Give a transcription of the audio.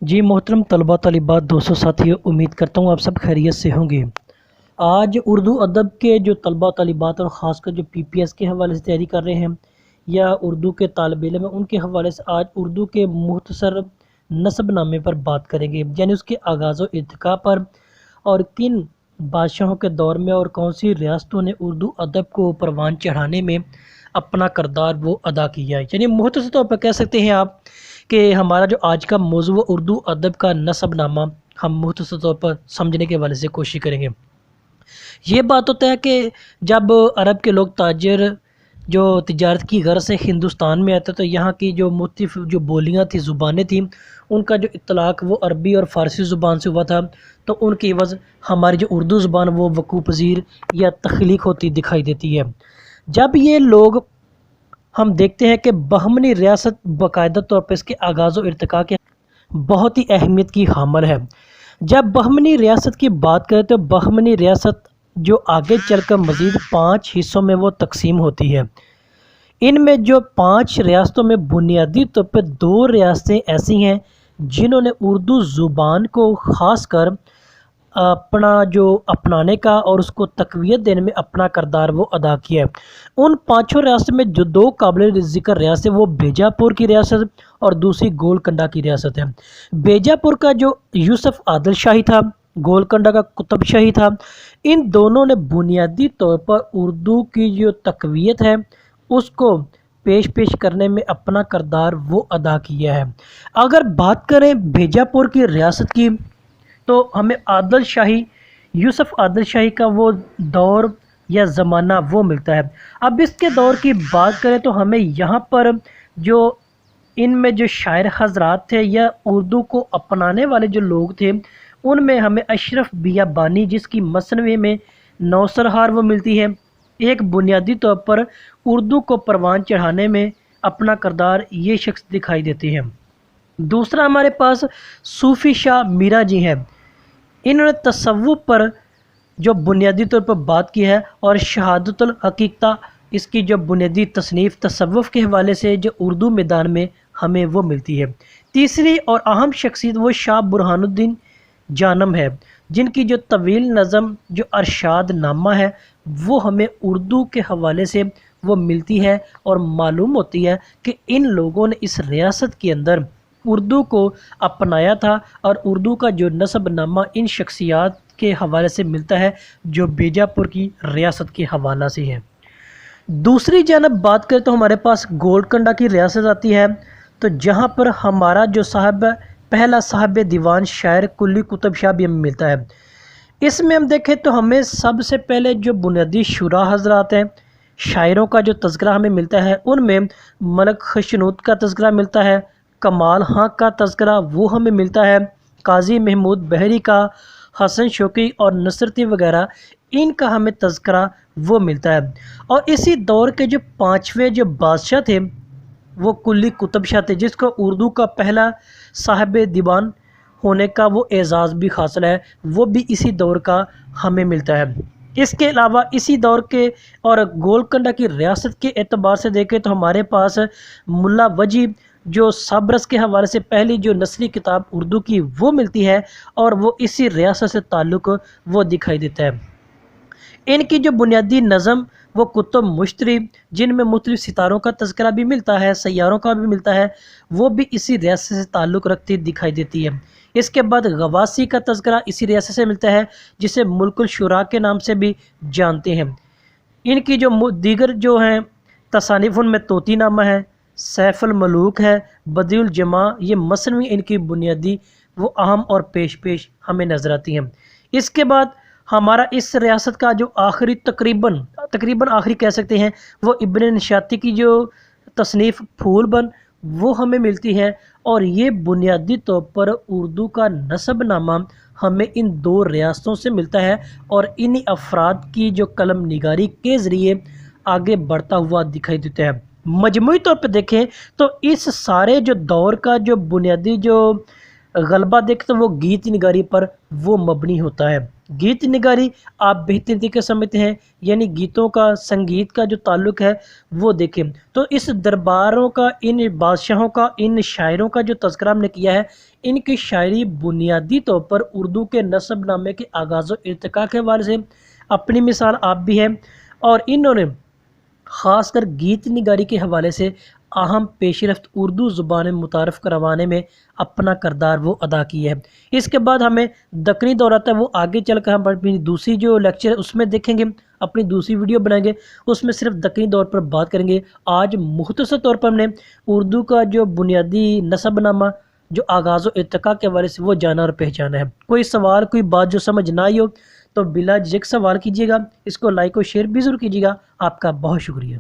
जी मोहतरम तलबा तलिबात दोस्तों साथियों, उम्मीद करता हूँ आप सब खैरियत से होंगे। आज उर्दू अदब के जो तलबा तलिबात और ख़ासकर जो पीपीएस के हवाले से तैयारी कर रहे हैं या उर्दू के तालिब इल्म हैं, उनके हवाले से आज उर्दू के मुख्तसर नस्ब नामे पर बात करेंगे, यानी उसके आगाज़ व इर्तिका पर, और किन बादशाहों के दौर में और कौन सी रियासतों ने उर्दू अदब को परवान चढ़ाने में अपना किरदार वो अदा किया है। यानी मुख्तसर तौर पर कह सकते हैं आप कि हमारा जो आज का मौजू उर्दू अदब का नसबनामा हम मुख्तसर तौर पर समझने के वाले से कोशिश करेंगे। ये बात होता है कि जब अरब के लोग ताजर जो तिजारत की गर्ज से हिंदुस्तान में आते तो यहाँ की जो मुख्तलिफ जो बोलियाँ थी, ज़ुबानें थी, उनका जो इतलाक़ वो अरबी और फ़ारसी ज़ुबान से हुआ था, तो उनकी एवज़ हमारी जो उर्दू ज़ुबान वो वक़ूफ़ पज़ीर या तख्लीक होती दिखाई देती है। जब ये लोग हम देखते हैं कि बहमनी रियासत बाकायदा तौर पर इसके आगाज़ व इर्तिका के बहुत ही अहमियत की हामिल है। जब बहमनी रियासत की बात करें तो बहमनी रियासत जो आगे चलकर मज़ीद 5 हिस्सों में वो तकसीम होती है। इनमें जो 5 रियासतों में बुनियादी तौर पर 2 रियासतें ऐसी हैं जिन्होंने उर्दू ज़ुबान को ख़ास कर अपना जो अपनाने का और उसको तक़वियत देने में अपना किरदार वो अदा किया है। उन 5 रियासतों में जो 2 काबिल ज़िक्र रियासत वो बीजापुर की रियासत और दूसरी गोलकंडा की रियासत है। बीजापुर का जो यूसुफ आदिल शाही था, गोलकंडा का कुतुब शाही था। इन दोनों ने बुनियादी तौर पर उर्दू की जो तक़वियत है उसको पेश करने में अपना किरदार वो अदा किया है। अगर बात करें बीजापुर की रियासत की तो हमें आदिल शाही, यूसुफ आदिल शाही का वो दौर या ज़माना वो मिलता है। अब इसके दौर की बात करें तो हमें यहाँ पर जो इनमें जो शायर हज़रात थे या उर्दू को अपनाने वाले जो लोग थे, उनमें हमें अशरफ बियाबानी जिसकी मसनवी में नौसरहार वो मिलती है, एक बुनियादी तौर पर उर्दू को परवान चढ़ाने में अपना किरदार ये शख्स दिखाई देते हैं। दूसरा हमारे पास सूफ़ी शाह मीरा जी हैं। इन्होंने तसव्वुफ़ पर जो बुनियादी तौर पर बात की है और शहादतुल हकीकता इसकी जो बुनियादी तसनीफ़ तसव्वुफ़ के हवाले से जो उर्दू मैदान में हमें वो मिलती है। तीसरी और अहम शख्सियत वो शाह बुरहानुद्दीन जानम है, जिनकी जो तवील नज़म जो अरशाद नामा है वो हमें उर्दू के हवाले से वो मिलती है और मालूम होती है कि इन लोगों ने इस रियासत के अंदर उर्दू को अपनाया था और उर्दू का जो नसबनामा इन शख्सियात के हवाले से मिलता है जो बीजापुर की रियासत के हवाला से है। दूसरी जानब बात करें तो हमारे पास गोलकंडा की रियासत आती है, तो जहाँ पर हमारा जो पहला साहब दीवान शायर कुली कुतुब शाह भी हमें मिलता है। इसमें हम देखें तो हमें सबसे पहले जो बुनियादी शुरा हजरात हैं, शायरों का जो तज़किरा हमें मिलता है, उनमें मलक खशनूद का तज़किरा मिलता है, कमाल हाँ का तज़किरा वो हमें मिलता है, काजी महमूद बहरी का, हसन शौकी और नसरती वगैरह इनका हमें तज़किरा वो मिलता है। और इसी दौर के जो 5वें जो बादशाह थे वो कुली कुतुब शाह थे, जिसको उर्दू का पहला साहिब दीवान होने का वो एज़ाज़ भी हासिल है, वो भी इसी दौर का हमें मिलता है। इसके अलावा इसी दौर के और गोलकंडा की रियासत के एतबार से देखें तो हमारे पास मुल्ला वजी जो साबरस के हवाले से पहली जो नस्ली किताब उर्दू की वो मिलती है और वो इसी रियासत से ताल्लुक़ वो दिखाई देता है। इनकी जो बुनियादी नज़म वो कुतुब मुश्तरी, जिनमें मुख्तलिफ सितारों का तज़किरा भी मिलता है, सैयारों का भी मिलता है, वो भी इसी रियासत से ताल्लुक़ रखती दिखाई देती है। इसके बाद गवासी का तज़किरा इसी रियासत से मिलता है, जिसे मुल्कुल शुरा के नाम से भी जानते हैं। इनकी जो दीगर जो हैं तसानीफ़ उनमें तोती नामा है, सैफुल मलूक है, बदिउल जमा, ये मसनवी इनकी बुनियादी वो अहम और पेश हमें नज़र आती हैं। इसके बाद हमारा इस रियासत का जो आखिरी तकरीबन आखिरी कह सकते हैं वो इब्न निशाती की जो तसनीफ़ फूल बन वो हमें मिलती है। और ये बुनियादी तौर पर उर्दू का नसबनामा हमें इन 2 रियासतों से मिलता है और इन्हीं अफराद की जो कलम निगारी के ज़रिए आगे बढ़ता हुआ दिखाई देता है। मजमूई तौर पर देखें तो इस सारे जो दौर का जो बुनियादी जो गलबा देखें तो वो गीत निगारी पर वो मबनी होता है। گیت نگاری آپ بہترین طریقے سے سمجھتے ہیں، یعنی گیتوں کا، سنگیت کا جو تعلق ہے وہ دیکھیں تو اس درباروں کا، ان بادشاہوں کا، ان شاعروں کا جو تذکرہ ہم نے کیا ہے، ان کی شاعری بنیادی طور پر اردو کے نسب نامے کے آغاز و ارتقاء کے حوالے سے اپنی مثال آپ بھی ہے، اور انہوں نے خاص کر گیت نگاری کے حوالے سے اہم پیش رفت اردو زبان متعارف کروانے میں اپنا کردار وہ ادا کی ہے۔ اس کے بعد ہمیں دکنی دور آتا ہے، وہ آگے چل کر ہم اپنی دوسری جو لیکچر ہے اس میں دیکھیں گے، اپنی دوسری ویڈیو بنائیں گے، اس میں صرف دکنی دور پر بات کریں گے۔ آج مختصر طور پر ہم نے اردو کا جو بنیادی نسب نامہ، جو آغاز و ارتقاء کے حوالے سے وہ جانا اور پہچانا ہے۔ کوئی سوال، کوئی بات جو سمجھ نہ آئی ہو تو بلا جھجک سوال کیجیے گا، اس کو لائک اور شیئر بھی ضرور کیجیے گا۔ آپ کا بہت شکریہ۔